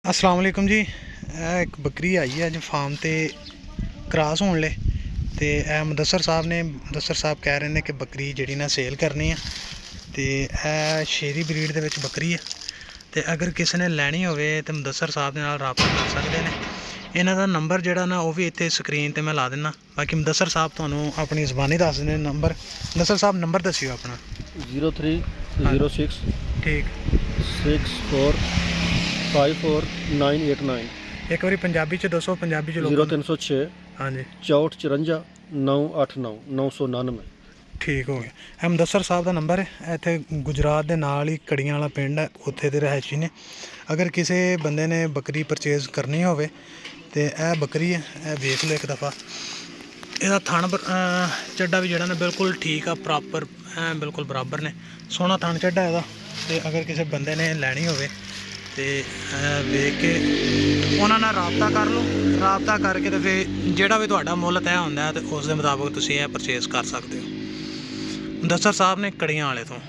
अस्सलाम वालेकुम जी। एक बकरी आई है अज फार्म ते क्रॉस होने ले ते मुदस्सर साहब कह रहे हैं कि बकरी जी ना सेल करनी है तो यह शेरी ब्रीड दे विच बकरी है। तो अगर किसी ने लैनी हो तो मुदस्सर साहब के नाल राबता कर सकते हैं। इन्हां दा नंबर जोड़ा ना वह भी इत्थे स्क्रीन पर मैं ला देना। बाकी मुदस्सर साहब तुहानूं अपनी ज़बानी दस दें नंबर। मुदस्सर साहब नंबर दस्सिओ अपना। 0306 ठीक 64 54989 एक बारी पंजाबी च दसो, पंजाबी च लोगों 0306 हाँ जी 64 54 989 999। ठीक हो गया। ਇਹ ਮੁਦੱਸਰ ਸਾਹਿਬ ਦਾ ਨੰਬਰ ਹੈ। ਇੱਥੇ ਗੁਜਰਾਤ ਦੇ ਨਾਲ ਹੀ ਕੜੀਆਂ ਵਾਲਾ ਪਿੰਡ ਹੈ, ਉੱਥੇ ਦੇ ਰਹਿਸ਼ੀ ਨੇ। ਅਗਰ ਕਿਸੇ ਬੰਦੇ ਨੇ ਬੱਕਰੀ ਪਰਚੇਜ਼ ਕਰਨੀ ਹੋਵੇ ਤੇ ਇਹ ਬੱਕਰੀ ਹੈ, ਇਹ ਵੇਖ ਲਓ ਇੱਕ ਦਫਾ। ਇਹਦਾ ਥਣ ਚੱਡਾ ਵੀ ਜਿਹੜਾ ਨਾ ਬਿਲਕੁਲ ਠੀਕ ਆ, ਪ੍ਰੋਪਰ ਬਿਲਕੁਲ ਬਰਾਬਰ ਨੇ। ਸੋਹਣਾ ਥਣ ਚੱਡਾ ਇਹਦਾ। ਤੇ ਅਗਰ ਕਿਸੇ ਬੰਦੇ ਨੇ ਲੈਣੀ ਹੋਵੇ ਤੇ ਵੇਖ ਕੇ ਉਹਨਾਂ ਨਾਲ ਰਾਬਤਾ ਕਰ ਲਓ। ਰਾਬਤਾ ਕਰਕੇ ਤੇ ਫਿਰ ਜਿਹੜਾ ਵੀ ਤੁਹਾਡਾ ਮੁੱਲ ਤੈਅ ਹੁੰਦਾ ਤੇ ਉਸ ਦੇ ਮੁਤਾਬਕ ਤੁਸੀਂ ਇਹ ਪਰਚੇਜ਼ ਕਰ ਸਕਦੇ ਹੋ। ਮੁਦੱਸਰ ਸਾਹਿਬ ਨੇ ਕੜੀਆਂ ਵਾਲੇ ਤੋਂ।